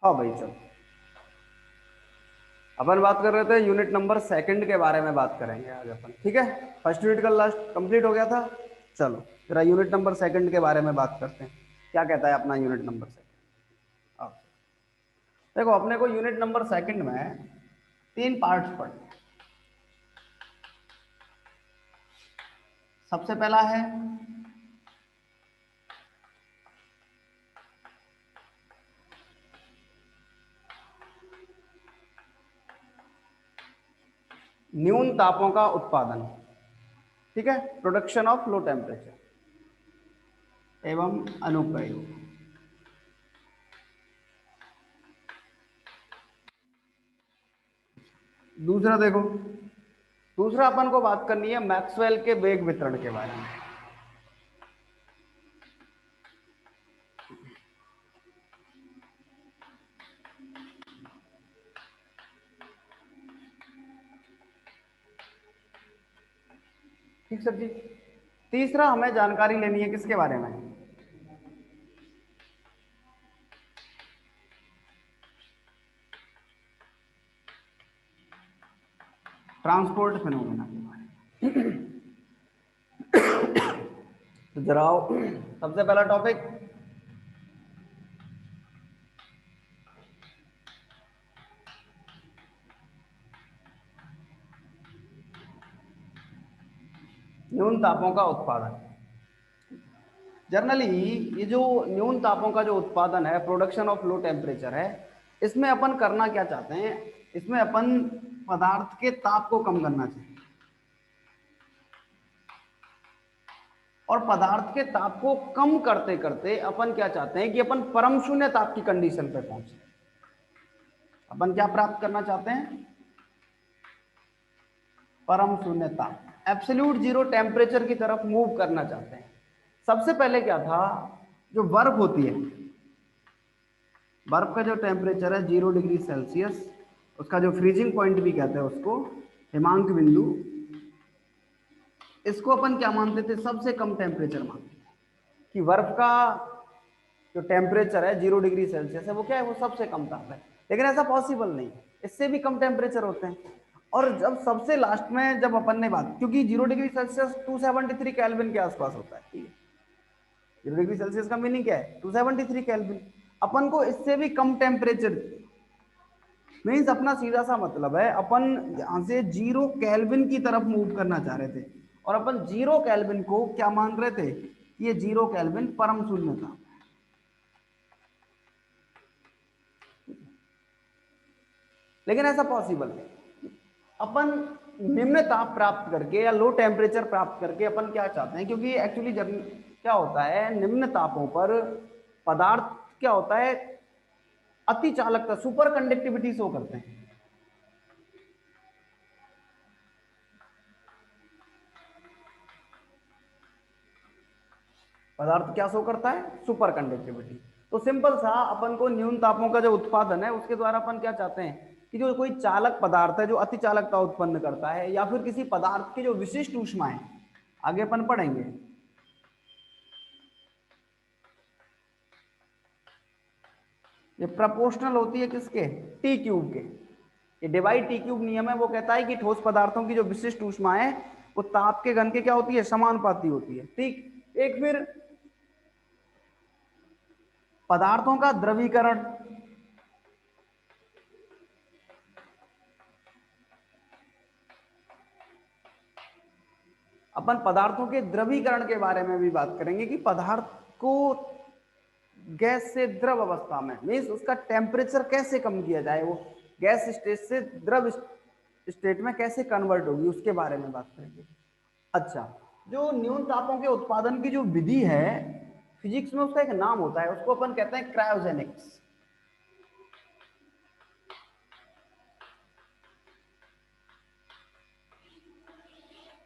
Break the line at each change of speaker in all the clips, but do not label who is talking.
हाँ भाई चलो, अपन बात कर रहे थे यूनिट नंबर सेकंड के बारे में बात करेंगे आज अपन, ठीक है। फर्स्ट यूनिट का लास्ट कंप्लीट हो गया था। चलो जरा यूनिट नंबर सेकंड के बारे में बात करते हैं, क्या कहता है अपना यूनिट नंबर सेकंड। देखो अपने को यूनिट नंबर सेकंड में तीन पार्ट्स पढ़ने हैं। सबसे पहला है न्यून तापों का उत्पादन, ठीक है, प्रोडक्शन ऑफ लो टेम्परेचर एवं अनुप्रयोग। दूसरा देखो, दूसरा अपन को बात करनी है मैक्सवेल के वेग वितरण के बारे में। ठीक सर जी। तीसरा हमें जानकारी लेनी है किसके बारे में, ट्रांसपोर्ट फिनोमेना के बारे में। तो जरा सबसे पहला टॉपिक, न्यून तापों का उत्पादन। जनरली ये जो न्यून तापों का जो उत्पादन है, प्रोडक्शन ऑफ लो टेम्परेचर है, इसमें अपन करना क्या चाहते हैं, इसमें अपन पदार्थ के ताप को कम करना चाहिए और पदार्थ के ताप को कम करते करते अपन क्या चाहते हैं कि अपन परम शून्य ताप की कंडीशन पे पहुंचे। अपन क्या प्राप्त करना चाहते हैं, परम शून्य ताप, एब्सोल्यूट जीरो टेम्परेचर की तरफ मूव करना चाहते हैं। सबसे पहले क्या था, जो बर्फ होती है, बर्फ का जो टेम्परेचर है 0 डिग्री सेल्सियस, उसका जो फ्रीजिंग पॉइंट भी कहते हैं उसको, हिमांक बिंदु, इसको अपन क्या मानते थे, सबसे कम टेम्परेचर मानते थे कि बर्फ का जो टेम्परेचर है 0 डिग्री सेल्सियस है, वो क्या है, वो सबसे कम ताप है। लेकिन ऐसा पॉसिबल नहीं है, इससे भी कम टेम्परेचर होते हैं। और जब सबसे लास्ट में जब अपन ने बात, क्योंकि 0 डिग्री सेल्सियस 273 केल्विन के आसपास होता है, ठीक है। 0 डिग्री सेल्सियस का मीनिंग क्या है, 273 केल्विन। अपन को इससे भी कम टेम्परेचर, मीन्स अपना सीधा सा मतलब है अपन यहां से 0 केल्विन की तरफ मूव करना चाह रहे थे, और अपन 0 केल्विन को क्या मान रहे थे, ये 0 केल्विन परम शून्य था। लेकिन ऐसा पॉसिबल नहीं। अपन निम्न ताप प्राप्त करके या लो टेम्परेचर प्राप्त करके अपन क्या चाहते हैं, क्योंकि एक्चुअली क्या होता है, निम्न तापों पर पदार्थ क्या होता है, अति चालकता, सुपर कंडक्टिविटी शो करते हैं। पदार्थ क्या शो करता है, सुपर कंडक्टिविटी। तो सिंपल सा अपन को न्यून तापों का जो उत्पादन है उसके द्वारा अपन क्या चाहते हैं कि जो कोई चालक पदार्थ है जो अति चालकता उत्पन्न करता है, या फिर किसी पदार्थ की जो विशिष्ट ऊष्माएं, आगे अपन पढ़ेंगे, ये प्रपोर्शनल होती है किसके, टी क्यूब के। ये डिवाइड टी क्यूब नियम है, वो कहता है कि ठोस पदार्थों की जो विशिष्ट ऊष्माएं है वो ताप के घन के क्या होती है, समानुपाती होती है, ठीक। एक फिर पदार्थों का द्रवीकरण, अपन पदार्थों के द्रवीकरण के बारे में भी बात करेंगे कि पदार्थ को गैस से द्रव अवस्था में, मीन्स उसका टेम्परेचर कैसे कम किया जाए, वो गैस स्टेट से द्रव स्टेट में कैसे कन्वर्ट होगी, उसके बारे में बात करेंगे। अच्छा, जो न्यून तापों के उत्पादन की जो विधि है, फिजिक्स में उसका एक नाम होता है, उसको अपन कहते हैं क्रायोजेनिक्स।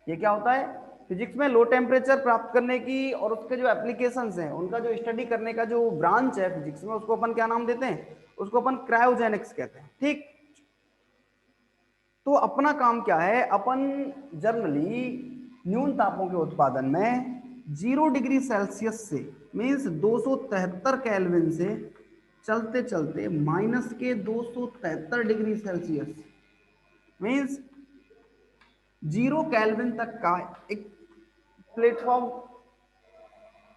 ये क्या होता है, फिजिक्स में लो टेम्परेचर प्राप्त करने की और उसके जो एप्लीकेशंस हैं उनका जो स्टडी करने का जो ब्रांच है फिजिक्स में, उसको अपन क्या नाम देते हैं, उसको अपन क्रायोजेनिक्स कहते हैं, ठीक। तो अपना काम क्या है, अपन जनरली न्यून तापों के उत्पादन में 0 डिग्री सेल्सियस से, मीन्स 273 केल्विन से चलते चलते माइनस के 273 डिग्री सेल्सियस मीन्स 0 केल्विन तक का एक प्लेटफॉर्म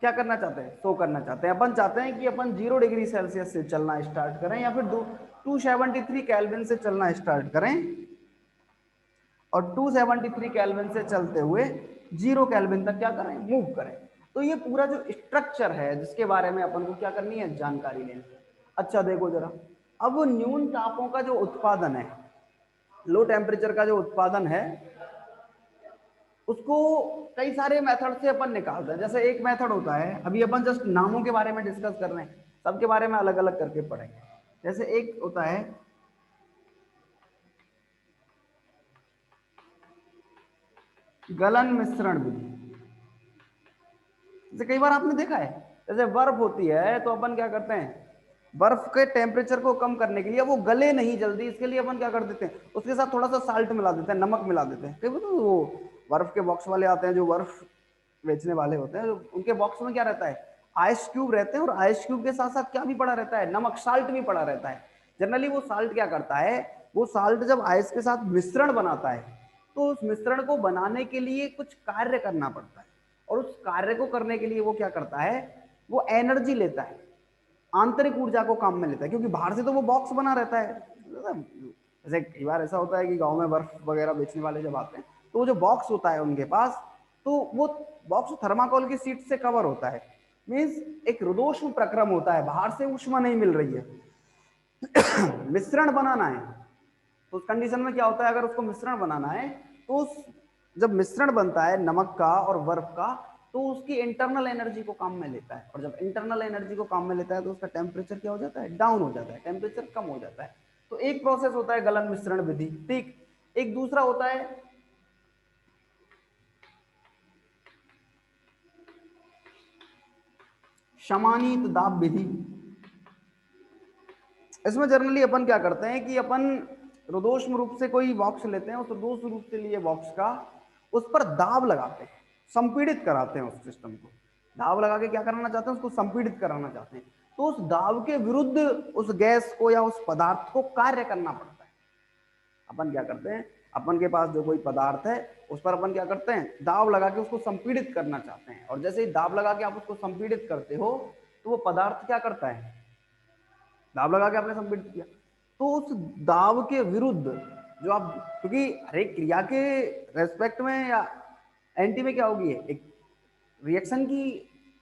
क्या करना चाहते हैं, शो करना चाहते हैं। अपन चाहते हैं कि अपन 0 डिग्री सेल्सियस से चलना स्टार्ट करें या फिर 273 केल्विन से चलना स्टार्ट करें और 273 केल्विन से चलते हुए 0 केल्विन तक क्या करें, मूव करें। तो ये पूरा जो स्ट्रक्चर है जिसके बारे में अपन को क्या करनी है, जानकारी लेनी है। अच्छा देखो जरा, अब न्यून तापों का जो उत्पादन है, लो टेम्परेचर का जो उत्पादन है, उसको कई सारे मेथड से अपन निकालते हैं। जैसे एक मेथड होता है, अभी अपन जस्ट नामों के बारे में डिस्कस कर रहे हैं, सबके बारे में अलग अलग करके पढ़ेंगे। जैसे एक होता है गलन मिश्रण विधि। जैसे कई बार आपने देखा है, जैसे बर्फ होती है तो अपन क्या करते हैं, बर्फ के टेम्परेचर को कम करने के लिए, वो गले नहीं जल्दी, इसके लिए अपन क्या कर देते हैं, उसके साथ थोड़ा सा साल्ट मिला देते हैं, नमक मिला देते हैं। कई तो वो बर्फ के बॉक्स वाले आते हैं जो बर्फ बेचने वाले होते हैं, उनके बॉक्स में क्या रहता है, आइस क्यूब रहते हैं, और आइस क्यूब के साथ साथ क्या भी पड़ा रहता है, नमक, साल्ट भी पड़ा रहता है। जनरली वो साल्ट क्या करता है, वो साल्ट जब आइस के साथ मिश्रण बनाता है तो उस मिश्रण को बनाने के लिए कुछ कार्य करना पड़ता है, और उस कार्य को करने के लिए वो क्या करता है, वो एनर्जी लेता है, आंतरिक ऊर्जा को काम में लेता है, क्योंकि बाहर से तो वो बॉक्स बना रहता है। जैसे कई बार ऐसा होता है कि गांव में बर्फ वगैरह बेचने वाले जब आते हैं तो वो जो बॉक्स होता है उनके पास, तो वो बॉक्स थर्माकोल की शीट से कवर होता है। मीन्स एक रुदोष्म प्रक्रम होता है, बाहर से ऊष्मा नहीं मिल रही है। मिश्रण बनाना है तो उस कंडीशन में क्या होता है, अगर उसको मिश्रण बनाना है तो उस जब मिश्रण बनता है नमक का और बर्फ का, तो उसकी इंटरनल एनर्जी को काम में लेता है, और जब इंटरनल एनर्जी को काम में लेता है तो उसका टेम्परेचर क्या हो जाता है, डाउन हो जाता है, टेम्परेचर कम हो जाता है। तो एक प्रोसेस होता है गलन मिश्रण विधि, ठीक। एक दूसरा होता है शमानीत दाब विधि। इसमें जनरली अपन क्या करते हैं कि अपन रुदोष्म रूप से कोई बॉक्स लेते हैं, उस रुदोष्म रूप से लिए बॉक्स का उस पर दाब लगाते हैं, संपीड़ित कराते हैं उस सिस्टम को। दाब लगा के क्या कराना चाहते हैं, उसको संपीड़ित कराना चाहते हैं। तो उस दाब के विरुद्ध उस गैस को या उस पदार्थ को कार्य करना पड़ता है। अपन क्या करते हैं, अपन के पास जो कोई पदार्थ है उस पर अपन क्या करते हैं, दाब लगा के उसको संपीड़ित करना चाहते हैं, और जैसे ही दाब लगा के आप उसको संपीड़ित करते हो तो वो पदार्थ क्या करता है, दाब लगा के आपने संपीड़ित किया, तो उस दाब के विरुद्ध जो आप, क्योंकि हर एक क्रिया के रेस्पेक्ट में या एंटी में क्या होगी, एक रिएक्शन की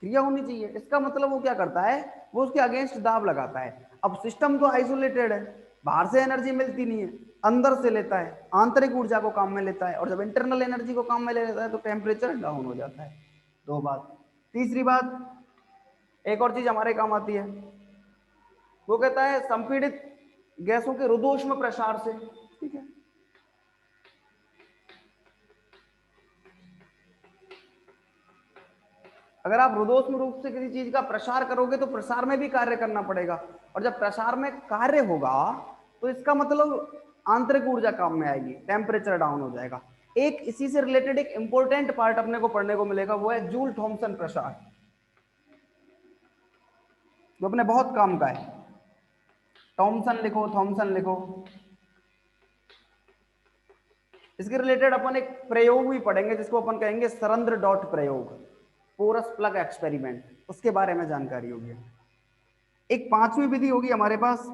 क्रिया होनी चाहिए। इसका मतलब वो क्या करता है, वो उसके अगेंस्ट दाब लगाता है। अब सिस्टम तो आइसोलेटेड है, बाहर से एनर्जी मिलती नहीं है, अंदर से लेता है, आंतरिक ऊर्जा को काम में लेता है, और जब इंटरनल एनर्जी को काम में ले लेता है तो टेम्परेचर डाउन हो जाता है। दो बात। तीसरी बात, एक और चीज हमारे काम आती है, वो कहता है संपीड़ित गैसों के रुदोष्म प्रसार से, ठीक है। अगर आप रुदोष्म रूप से किसी चीज का प्रसार करोगे तो प्रसार में भी कार्य करना पड़ेगा, और जब प्रसार में कार्य होगा तो इसका मतलब आंतरिक ऊर्जा काम में आएगी, टेम्परेचर डाउन हो जाएगा। एक इसी से रिलेटेड एक इंपॉर्टेंट पार्ट अपने को पढ़ने को मिलेगा, वो है जूल थॉमसन प्रसार, जो अपने बहुत काम का है। थॉमसन लिखो, थॉमसन लिखो। इसके रिलेटेड अपन एक प्रयोग भी पढ़ेंगे जिसको अपन कहेंगे सरंद्र डॉट प्रयोग, पोरस प्लग एक्सपेरिमेंट, उसके बारे में जानकारी होगी। एक पांचवी विधि होगी हमारे पास,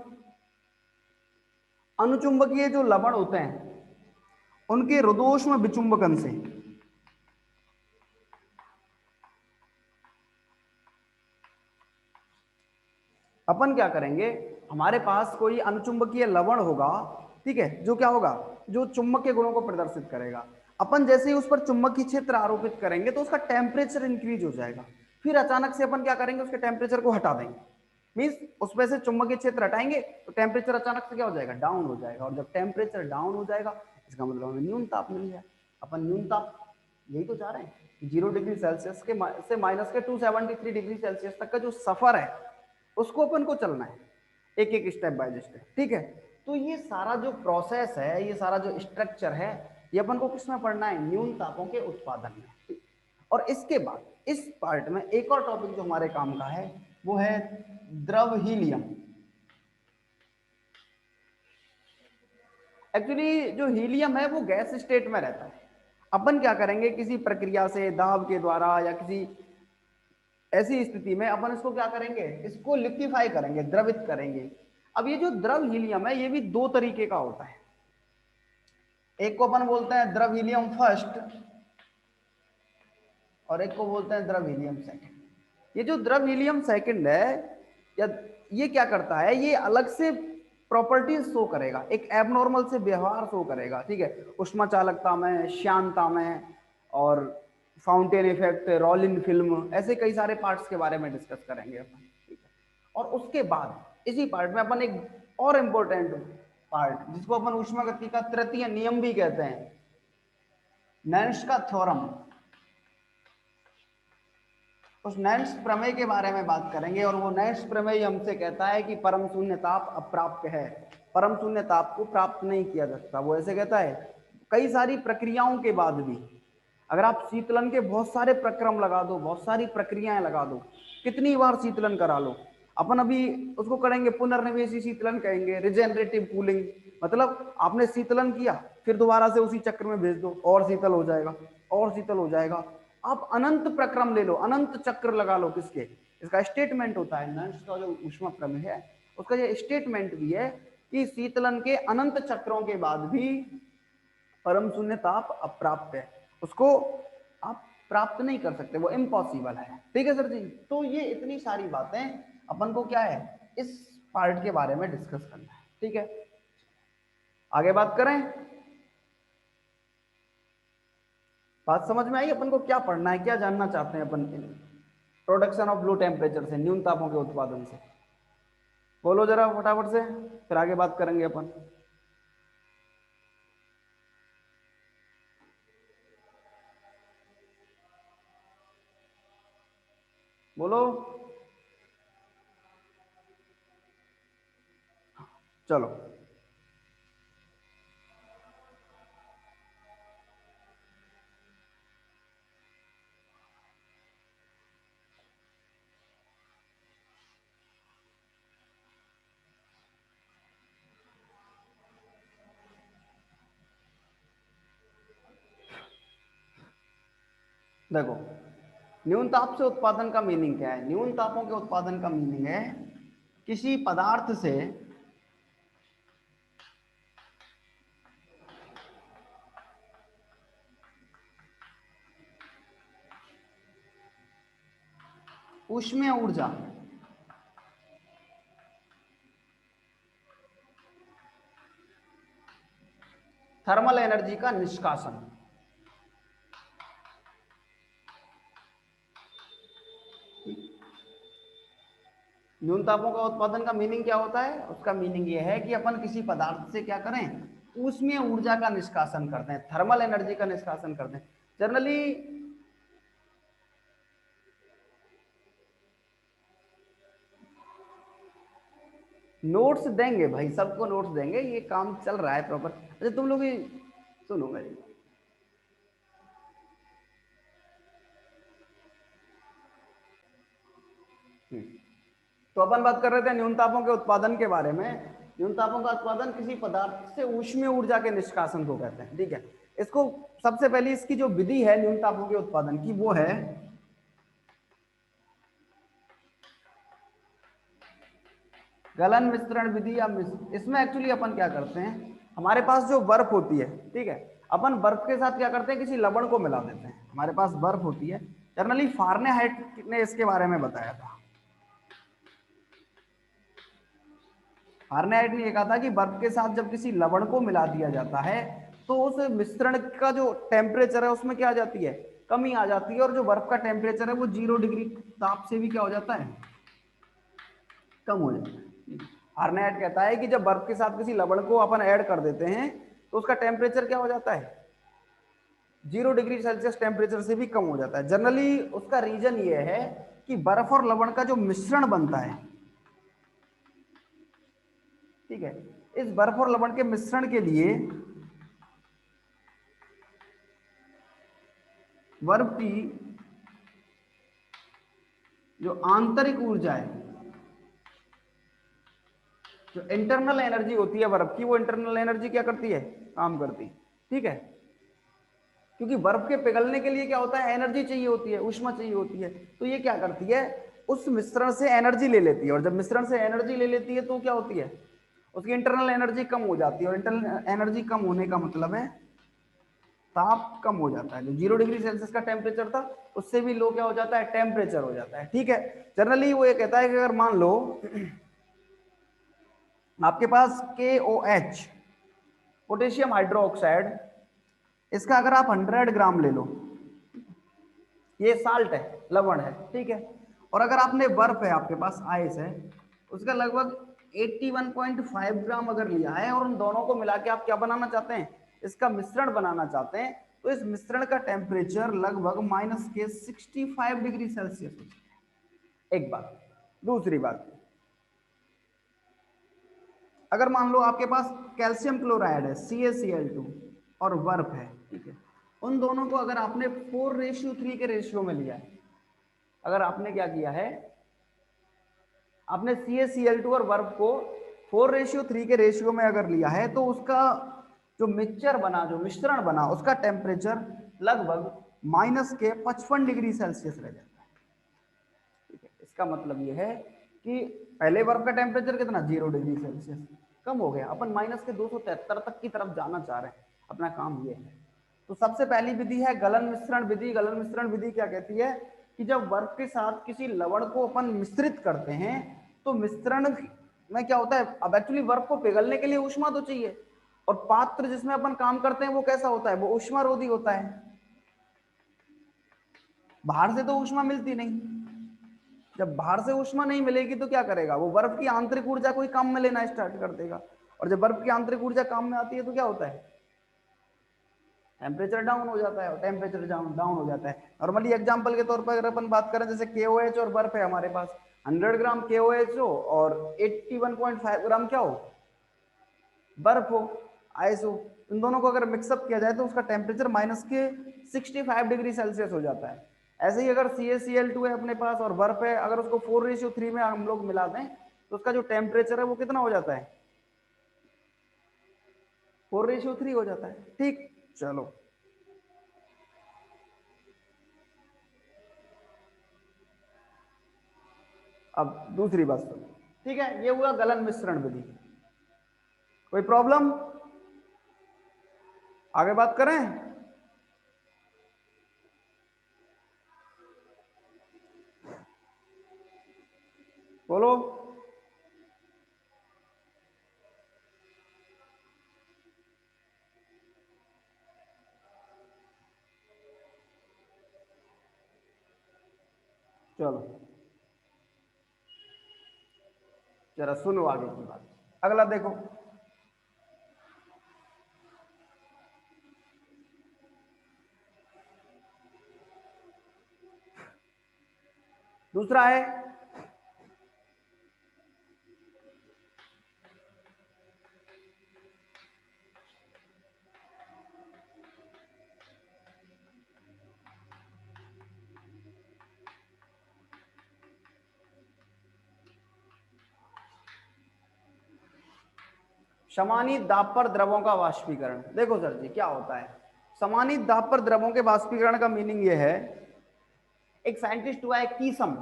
अनुचुंबकीय जो लवण होते हैं उनके रुदोष्म विचुंबकन से। अपन क्या करेंगे, हमारे पास कोई अनुचुंबकीय लवण होगा, ठीक है, जो क्या होगा, जो चुंबक के गुणों को प्रदर्शित करेगा। अपन जैसे ही उस पर चुंबकीय क्षेत्र आरोपित करेंगे तो उसका टेम्परेचर इंक्रीज हो जाएगा, फिर अचानक से अपन क्या करेंगे, उसके टेम्परेचर को हटा देंगे। मीन्स उसमें से चुंबकीय क्षेत्र हटाएंगे तो टेम्परेचर अचानक से क्या हो जाएगा, डाउन हो जाएगा, और जब टेम्परेचर डाउन हो जाएगा इसका मतलब हमें न्यून ताप मिल जाए। अपन न्यून ताप यही तो चाह रहे हैं, 0 डिग्री सेल्सियस के से माइनस के 273 डिग्री सेल्सियस तक का जो सफर है उसको अपन को चलना है, एक एक स्टेप बाय स्टेप, ठीक है। तो ये सारा जो प्रोसेस है, ये सारा जो स्ट्रक्चर है, ये अपन को किसमें पढ़ना है, न्यून तापों के उत्पादन में। और इसके बाद इस पार्ट में एक और टॉपिक जो हमारे काम का है वो है द्रव हीलियम। एक्चुअली जो हीलियम है वो गैस स्टेट में रहता है। अपन क्या करेंगे, किसी प्रक्रिया से दाब के द्वारा या किसी ऐसी स्थिति में अपन इसको क्या करेंगे, इसको लिक्विफाई करेंगे, द्रवित करेंगे। अब ये जो द्रव हीलियम है ये भी दो तरीके का होता है। एक को अपन बोलते हैं द्रव हीलियम फर्स्ट और एक को बोलते हैं द्रव हीलियम सेकंड। ये जो द्रव हीलियम सेकंड है या ये क्या करता है, ये अलग से प्रॉपर्टीज शो करेगा, एक एबनॉर्मल से व्यवहार शो करेगा, ठीक है, उष्मा चालकता में, श्यानता में, और फाउंटेन इफेक्ट, रोलिन फिल्म, ऐसे कई सारे पार्ट्स के बारे में डिस्कस करेंगे अपन, ठीक है। और उसके बाद इसी पार्ट में अपन एक और इम्पोर्टेंट पार्ट जिसको अपन ऊष्मागति का तृतीय नियम भी कहते हैं, नैन्स का थ्योरम, उस नैन्स प्रमेय के बारे में बात करेंगे। और वो नैन्स प्रमेय हमसे कहता है कि परम शून्य ताप अप्राप्य है, परम शून्य ताप को प्राप्त नहीं किया जा सकता। वो ऐसे कहता है कई सारी प्रक्रियाओं के बाद भी, अगर आप शीतलन के बहुत सारे प्रक्रम लगा दो, बहुत सारी प्रक्रियाएं लगा दो, कितनी बार शीतलन करा लो, अपन अभी उसको करेंगे पुनर्निवेशी शीतलन कहेंगे, रिजेनरेटिव कूलिंग, मतलब आपने शीतलन किया फिर दोबारा से उसी चक्र में भेज दो और शीतल हो जाएगा और शीतल हो जाएगा। आप अनंत प्रक्रम ले लो, अनंत चक्र लगा लो, किसके, इसका स्टेटमेंट होता है नैन्स का जो ऊष्मा प्रमेय है उसका ये स्टेटमेंट भी है कि शीतलन के अनंत चक्रों के बाद भी परम शून्य ताप अप्राप्त है, उसको आप प्राप्त नहीं कर सकते, वो इम्पॉसिबल है, ठीक है सर जी। तो ये इतनी सारी बातें अपन को क्या है इस पार्ट के बारे में डिस्कस करना है, ठीक है। आगे बात करें, बात समझ में आई अपन को, क्या पढ़ना है, क्या जानना चाहते हैं अपन प्रोडक्शन ऑफ लो टेम्परेचर से, न्यून तापों के उत्पादन से, बोलो जरा फटाफट से, फिर आगे बात करेंगे अपन। बोलो, चलो। देखो, न्यून ताप से उत्पादन का मीनिंग क्या है, न्यून तापों के उत्पादन का मीनिंग है किसी पदार्थ से ऊष्मीय ऊर्जा थर्मल एनर्जी का निष्कासन। न्यून तापों का उत्पादन का मीनिंग क्या होता है, उसका मीनिंग यह है कि अपन किसी पदार्थ से क्या करें, ऊष्मीय ऊर्जा का निष्कासन करते हैं, थर्मल एनर्जी का निष्कासन करते हैं। जनरली नोट्स देंगे भाई, सबको नोट्स देंगे, ये काम चल रहा है प्रॉपर। अच्छा तुम लोग सुनो मेरी, तो अपन बात कर रहे थे न्यून तापों के उत्पादन के बारे में। न्यून तापों का उत्पादन किसी पदार्थ से ऊष्मीय ऊर्जा के निष्कासन को कहते हैं, ठीक है। इसको सबसे पहले इसकी जो विधि है न्यून तापों के उत्पादन की वो है गलन मिश्रण विधि या इसमें एक्चुअली अपन क्या करते हैं, हमारे पास जो बर्फ होती है, ठीक है, अपन बर्फ के साथ क्या करते हैं, किसी लवण को मिला देते हैं। हमारे पास बर्फ होती है, जनरली फारेनहाइट ने इसके बारे में बताया था, फारेनहाइट ने कहा था कि बर्फ के साथ जब किसी लवण को मिला दिया जाता है तो उस मिश्रण का जो टेम्परेचर है उसमें क्या आ जाती है, कमी आ जाती है, और जो बर्फ का टेम्परेचर है वो 0 डिग्री ताप से भी क्या हो जाता है, कम हो जाता है। फारेनहाइट कहता है कि जब बर्फ के साथ किसी लवण को अपन ऐड कर देते हैं तो उसका टेम्परेचर क्या हो जाता है, 0 डिग्री सेल्सियस टेम्परेचर से भी कम हो जाता है। जनरली उसका रीजन ये है कि बर्फ और लवण का जो मिश्रण बनता है, ठीक है, इस बर्फ और लवण के मिश्रण के लिए बर्फ की जो आंतरिक ऊर्जा है जो इंटरनल एनर्जी होती है बर्फ की, वो इंटरनल एनर्जी क्या करती है, काम करती है, ठीक है। क्योंकि बर्फ के पिघलने के लिए क्या होता है, एनर्जी चाहिए होती है, ऊष्मा चाहिए होती है। तो ये क्या करती है, उस मिश्रण से एनर्जी ले लेती है, और जब मिश्रण से एनर्जी ले लेती है तो क्या होती है, उसकी इंटरनल एनर्जी कम हो जाती है, और इंटरनल एनर्जी कम होने का मतलब है ताप कम हो जाता है। जो 0 डिग्री सेल्सियस का टेम्परेचर था उससे भी लो क्या हो जाता है, टेम्परेचर हो जाता है, ठीक है। जनरली वो ये कहता है कि अगर मान लो आपके पास KOH, पोटेशियम हाइड्रोक्साइड, इसका अगर आप 100 ग्राम ले लो, ये साल्ट है, लवण है, ठीक है। और अगर आपने बर्फ है, आपके पास आइस है, उसका लगभग 81.5 ग्राम अगर लिया है, और उन दोनों को मिला के आप क्या बनाना चाहते हैं, इसका मिश्रण बनाना चाहते हैं, तो इस मिश्रण का टेम्परेचर लगभग -65 डिग्री सेल्सियस हो जाता है। एक बात। दूसरी बात, अगर मान लो आपके पास कैल्शियम क्लोराइड है CaCl2 और बर्फ है, ठीक है, उन दोनों को अगर आपने 4:3 के रेशियो में लिया है, अगर आपने क्या किया है, आपने CaCl2 और बर्फ को 4:3 के रेशियो में अगर लिया है, तो उसका जो मिक्सचर बना, जो मिश्रण बना, उसका टेम्परेचर लगभग -55 डिग्री सेल्सियस रह जाता है, ठीक है। इसका मतलब यह है कि पहले बर्फ का टेम्परेचर कितना, 0 डिग्री सेल्सियस, कम हो गया, अपन -273 तक की तरफ जाना चाह रहे हैं, अपना काम ये है। तो सबसे पहली विधि है गलन मिश्रण विधि। गलन मिश्रण विधि क्या कहती है कि जब बर्फ के साथ किसी लवण को अपन मिश्रित करते हैं, तो मिश्रण में क्या होता है, अब एक्चुअली बर्फ को पिघलने के लिए ऊष्मा तो चाहिए, और पात्र जिसमें अपन काम करते हैं वो कैसा होता है, वो ऊष्मारोधी होता है। बाहर से तो ऊष्मा मिलती नहीं, जब बाहर से ऊष्मा नहीं मिलेगी तो क्या करेगा, वो बर्फ की आंतरिक ऊर्जा को ही काम में लेना स्टार्ट कर देगा, और जब बर्फ की आंतरिक ऊर्जा काम में आती है तो क्या होता है, टेम्परेचर डाउन हो जाता है, और टेम्परेचर डाउन हो जाता है। नॉर्मली एग्जांपल के तौर पर अगर अपन बात करें, जैसे KOH और बर्फ है हमारे पास, 100 ग्राम KOH हो और 81.5 ग्राम क्या हो, बर्फ हो, आइस हो, इन दोनों को अगर मिक्सअप किया जाए तो उसका टेम्परेचर -65 डिग्री सेल्सियस हो जाता है। ऐसे ही अगर CaCl2 है अपने पास और बर्फ है, अगर उसको 4:3 में हम लोग मिला दें तो उसका जो टेम्परेचर है वो कितना हो जाता है, 4:3 हो जाता है, ठीक। चलो अब दूसरी बात सुनो, ठीक है, ये हुआ गलन मिश्रण विधि। कोई प्रॉब्लम, आगे बात करें। बोलो। चलो जरा सुनो आगे की बात, अगला देखो। दूसरा है समानीत दाब पर द्रवों का वाष्पीकरण। देखो सर जी क्या होता है, समानीत दाब पर द्रवों के वाष्पीकरण का मीनिंग ये है, एक साइंटिस्ट हुआ है कीसम,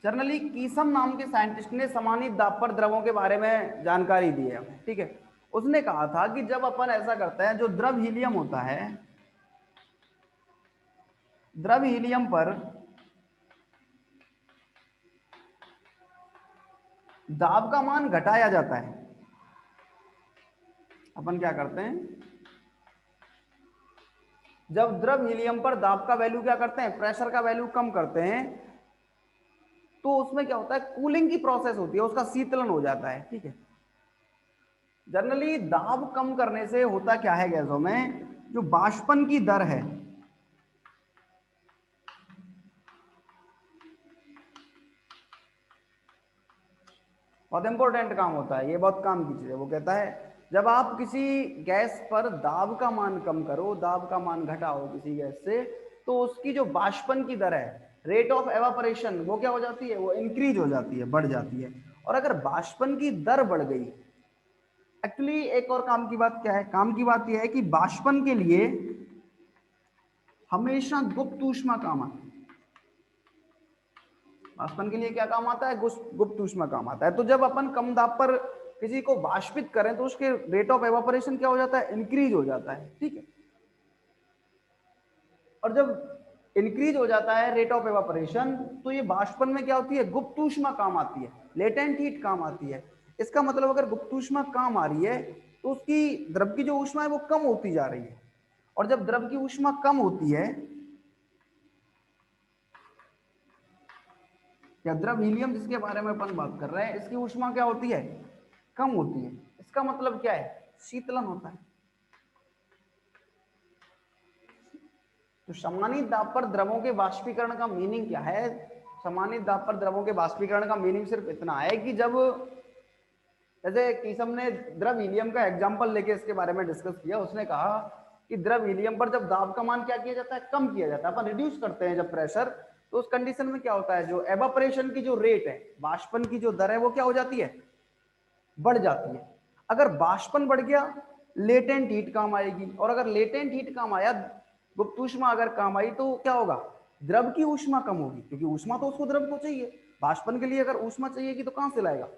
जनरली कीसम नाम के साइंटिस्ट ने समानीत दाब पर द्रवों के बारे में जानकारी दी है, ठीक है। उसने कहा था कि जब अपन ऐसा करते हैं, जो द्रव हीलियम होता है, द्रव हीलियम पर दाब का मान घटाया जाता है, अपन क्या करते हैं, जब द्रव हीलियम पर दाब का वैल्यू क्या करते हैं, प्रेशर का वैल्यू कम करते हैं, तो उसमें क्या होता है, कूलिंग की प्रोसेस होती है, उसका शीतलन हो जाता है, ठीक है। जनरली दाब कम करने से होता क्या है गैसों में, जो बाष्पन की दर है, बहुत इंपॉर्टेंट काम होता है ये, बहुत काम की चीज है। वो कहता है जब आप किसी गैस पर दाब का मान कम करो, दाब का मान घटाओ किसी गैस से, तो उसकी जो बाष्पन की दर है रेट ऑफ एवापोरेशन वो क्या हो जाती है, वो इंक्रीज हो जाती है, बढ़ जाती है। और अगर बाष्पन की दर बढ़ गई, एक्चुअली एक और काम की बात क्या है, काम की बात यह है कि बाष्पन के लिए हमेशा गुप्त ऊष्मा काम आती है। बाष्पन के लिए क्या काम आता है, गुप्त ऊष्मा काम आता है। तो जब अपन कम दाब पर किसी को बाष्पित करें तो उसके रेट ऑफ एवापोरेशन क्या हो जाता है, इंक्रीज हो जाता है, ठीक है। और जब इंक्रीज हो जाता है रेट ऑफ एवापोरेशन, तो ये बाष्पन में क्या होती है, गुप्त ऊष्मा काम आती है, लेटेंट हीट काम आती है। इसका मतलब अगर गुप्त ऊष्मा काम आ रही है तो उसकी द्रव की जो ऊष्मा है वो कम होती जा रही है। और जब द्रव की ऊष्मा कम होती है, या द्रव हीलियम जिसके बारे में अपन बात कर रहे हैं, इसकी ऊष्मा क्या होती है, कम होती है। इसका मतलब क्या है, शीतलन होता है। तो समानित दाब पर द्रवों के वाष्पीकरण का मीनिंग क्या है, समानित दाब पर द्रवों के वाष्पीकरण का मीनिंग सिर्फ इतना है कि जब, जैसे कीसम ने द्रव हीलियम का एग्जांपल लेके इसके बारे में डिस्कस किया, उसने कहा कि द्रव हीलियम पर जब दाब का मान क्या किया जाता है, कम किया जाता है, अपन रिड्यूस करते हैं जब प्रेशर, तो उस कंडीशन में क्या होता है, जो एवापोरेशन की जो रेट है, बाष्पन की जो दर है, वो क्या हो जाती है, बढ़ जाती है। अगर बाष्पन बढ़ गया, लेटेंट हीट काम आएगी, और अगर लेटेंट हीट काम आया, गुप्त ऊष्मा अगर काम आई, तो क्या होगा, द्रव की ऊष्मा कम होगी, क्योंकि ऊष्मा तो उसको द्रव को चाहिए। बाष्पन के लिए अगर ऊष्मा चाहिए तो कहां से लाएगा,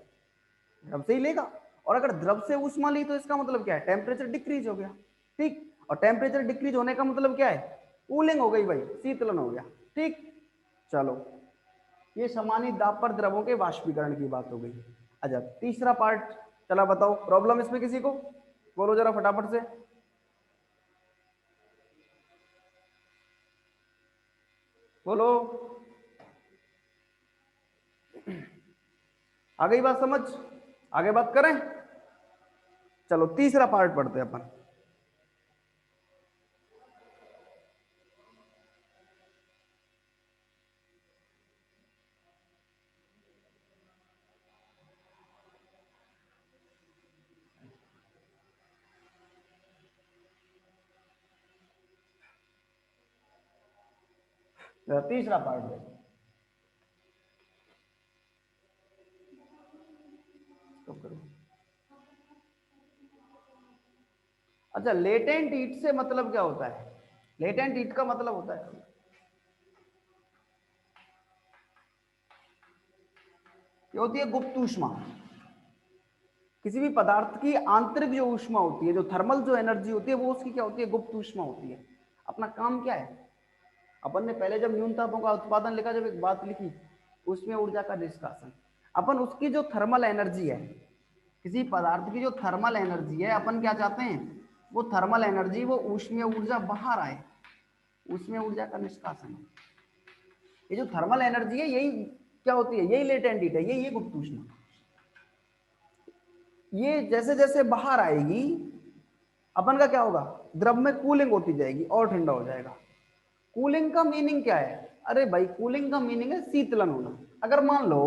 द्रव से ही लेगा। और अगर द्रव से ऊष्मा ली तो इसका मतलब क्या है, टेम्परेचर डिक्रीज हो गया, ठीक। और टेम्परेचर डिक्रीज होने का मतलब क्या है, कूलिंग हो गई भाई, शीतलन हो गया, ठीक। चलो, ये समानित दाब पर द्रवों के वाष्पीकरण की बात हो गई। अच्छा, तीसरा पार्ट चला, बताओ प्रॉब्लम इसमें किसी को, बोलो जरा फटाफट से, बोलो। आ गई बात समझ, आगे बात करें। चलो तीसरा पार्ट पढ़ते हैं अपन। तीसरा पार्ट देखो, तो करो। अच्छा, लेटेंट हीट से मतलब क्या होता है, लेटेंट हीट का मतलब होता है, ये होती है गुप्त ऊष्मा। किसी भी पदार्थ की आंतरिक जो ऊष्मा होती है, जो थर्मल जो एनर्जी होती है, वो उसकी क्या होती है, गुप्त ऊष्मा होती है। अपना काम क्या है, अपन ने पहले जब न्यूनतापों का उत्पादन लिखा, जब एक बात लिखी, उसमें ऊर्जा का निष्कासन, अपन उसकी जो थर्मल एनर्जी है, किसी पदार्थ की जो थर्मल एनर्जी है, अपन क्या चाहते हैं, वो थर्मल एनर्जी, वो ऊष्मीय ऊर्जा बाहर आए, ऊष्मीय ऊर्जा का निष्कासन। ये जो थर्मल एनर्जी है, यही क्या होती है, यही लेटेंट हीट है, यही गुप्त ऊष्मा। ये जैसे जैसे बाहर आएगी, अपन का क्या होगा, द्रव में कूलिंग होती जाएगी और ठंडा हो जाएगा। कूलिंग का मीनिंग क्या है, अरे भाई कूलिंग का मीनिंग है शीतलन होना। अगर मान लो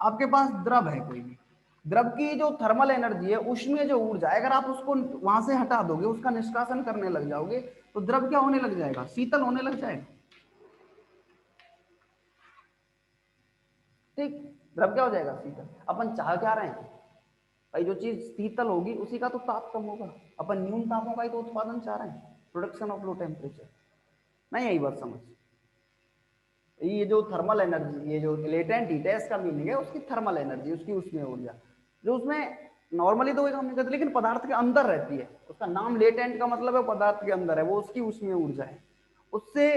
आपके पास द्रव है, कोई भी द्रव की जो थर्मल एनर्जी है, उसमें जो ऊर्जा है, अगर आप उसको वहां से हटा दोगे, उसका निष्कासन करने लग जाओगे, तो द्रव क्या होने लग जाएगा, शीतल होने लग जाएगा, ठीक। द्रव क्या हो जाएगा, शीतल। अपन चाह क्या रहे हैं भाई, जो चीज शीतल होगी उसी का तो ताप कम होगा। अपन न्यून तापों का ही तो उत्पादन चाह रहे हैं, प्रोडक्शन ऑफ लो टेम्परेचर। नहीं आई बात समझ, ये जो थर्मल एनर्जी, ये जो लेटेंट हीट है, इसका मीनिंग है उसकी थर्मल एनर्जी, उसकी उसमें ऊर्जा, जो उसमें नॉर्मली तो कोई काम नहीं करती, लेकिन पदार्थ के अंदर रहती है। उसका नाम लेटेंट का मतलब है पदार्थ के अंदर है, वो उसकी उसमें ऊर्जा है। उससे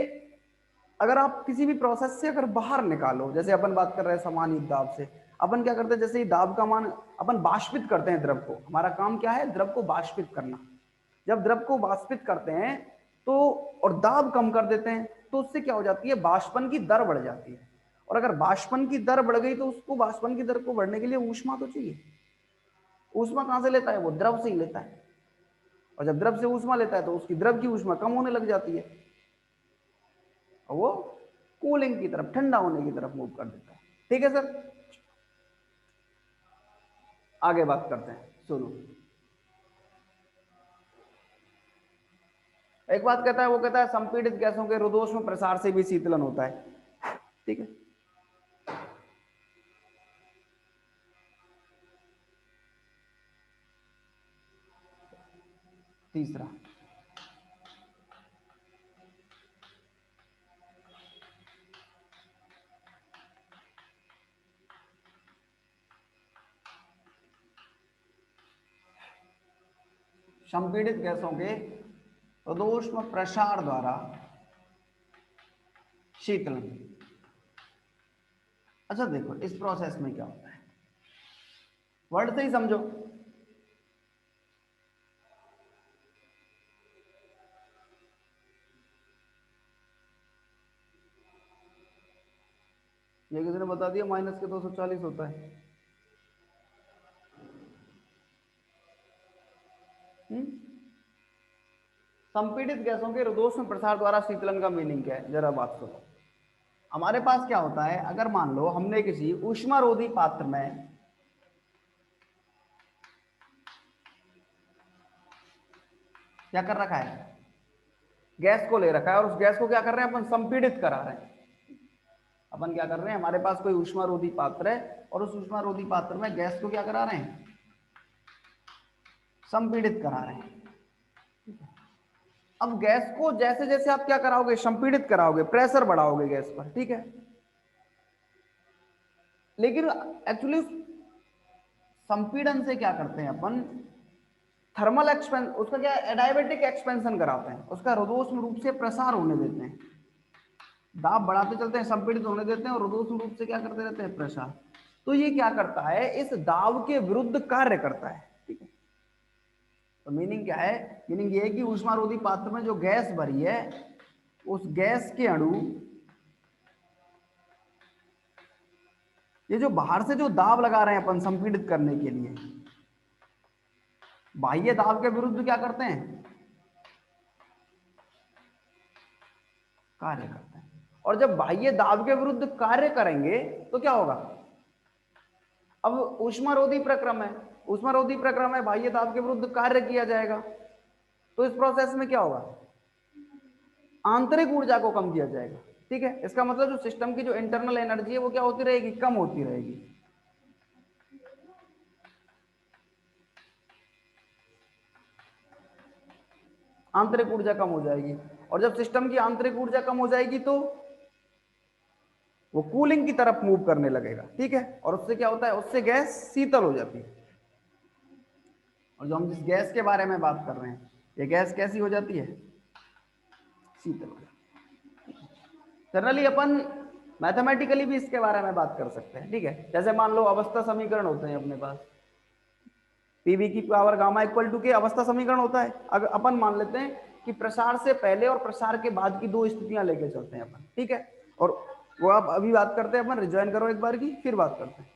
अगर आप किसी भी प्रोसेस से अगर बाहर निकालो, जैसे अपन बात कर रहे हैं समानित दाब से, अपन क्या करते हैं, जैसे ही दाब का मान, अपन बाष्पित करते हैं द्रव को, हमारा काम क्या है, द्रव को बाष्पित करना। जब द्रव को बाष्पित करते हैं तो, और दाब कम कर देते हैं, तो उससे क्या हो जाती है, बाष्पन की दर बढ़ जाती है। और अगर बाष्पन की दर बढ़ गई, तो उसको बाष्पन की दर को बढ़ने के लिए ऊष्मा तो चाहिए। ऊष्मा कहां से लेता है, वो द्रव से ही लेता है। और जब द्रव से ऊष्मा लेता है, तो उसकी द्रव की ऊष्मा कम होने लग जाती है, और वो कूलिंग की तरफ, ठंडा होने की तरफ मूव कर देता है। ठीक है सर, आगे बात करते हैं, सुनो। एक बात कहता है, वो कहता है संपीड़ित गैसों के रुद्धोष्म प्रसार से भी शीतलन होता है। ठीक है। तीसरा, संपीड़ित गैसों के प्रदोष्म प्रसार द्वारा शीतलन। अच्छा देखो इस प्रोसेस में क्या होता है, वर्ड से ही समझो। ये किसी ने बता दिया माइनस के 240 होता है। संपीड़ित गैसों के रुद्धोष्म प्रसार द्वारा शीतलन का मीनिंग क्या है, जरा बात सुनो। हमारे पास क्या होता है, अगर मान लो हमने किसी ऊष्मारोधी पात्र में क्या कर रखा है, गैस को ले रखा है, और उस गैस को क्या कर रहे हैं अपन, संपीड़ित करा रहे हैं। अपन क्या कर रहे हैं, हमारे पास कोई ऊष्मारोधी पात्र है और उस ऊष्मारोधी पात्र में गैस को क्या करा रहे हैं, संपीड़ित करा रहे हैं। अब गैस को जैसे जैसे आप क्या कराओगे, संपीड़ित कराओगे, प्रेशर बढ़ाओगे गैस पर, ठीक है। लेकिन एक्चुअली संपीड़न से क्या करते हैं अपन, थर्मल एक्सपेंशन, उसका क्या एडायबेटिक एक्सपेंशन कराते हैं, उसका रुद्धोष्म रूप से प्रसार होने देते हैं। दाब बढ़ाते चलते हैं, संपीड़ित होने देते हैं और रुद्धोष्म रूप से क्या करते रहते हैं, प्रसार। तो ये क्या करता है, इस दाब के विरुद्ध कार्य करता है, ठीक है। तो मीनिंग क्या है, मीनिंग ये है कि ऊष्मारोधी पात्र में जो गैस भरी है, उस गैस के अणु, ये जो बाहर से जो दाब लगा रहे हैं अपन संपीड़ित करने के लिए, बाह्य दाब के विरुद्ध क्या करते हैं, कार्य करते हैं। और जब बाह्य दाब के विरुद्ध कार्य करेंगे तो क्या होगा, अब ऊष्मारोधी प्रक्रम है, ऊष्मारोधी प्रक्रम है, बाह्य दाब के विरुद्ध कार्य किया जाएगा, तो इस प्रोसेस में क्या होगा, आंतरिक ऊर्जा को कम किया जाएगा, ठीक है। इसका मतलब जो सिस्टम की जो इंटरनल एनर्जी है वो क्या होती रहेगी, कम होती रहेगी। आंतरिक ऊर्जा कम हो जाएगी, और जब सिस्टम की आंतरिक ऊर्जा कम हो जाएगी तो वो कूलिंग की तरफ मूव करने लगेगा, ठीक है। और उससे क्या होता है, उससे गैस शीतल हो जाती है। और जो हम जिस गैस के बारे में बात कर रहे हैं, ये गैस कैसी हो जाती है, शीतल हो जाती है। जनरली अपन मैथमेटिकली भी इसके बारे में बात कर सकते हैं, ठीक है। जैसे मान लो अवस्था समीकरण होते हैं अपने पास, पीवी की पावर गामा इक्वल टू के अवस्था समीकरण होता है। अगर अपन मान लेते हैं कि प्रसार से पहले और प्रसार के बाद की दो स्थितियां लेके चलते हैं अपन, ठीक है। और वो आप अभी बात करते हैं अपन, रिजॉइन करो एक बार की, फिर बात करते हैं।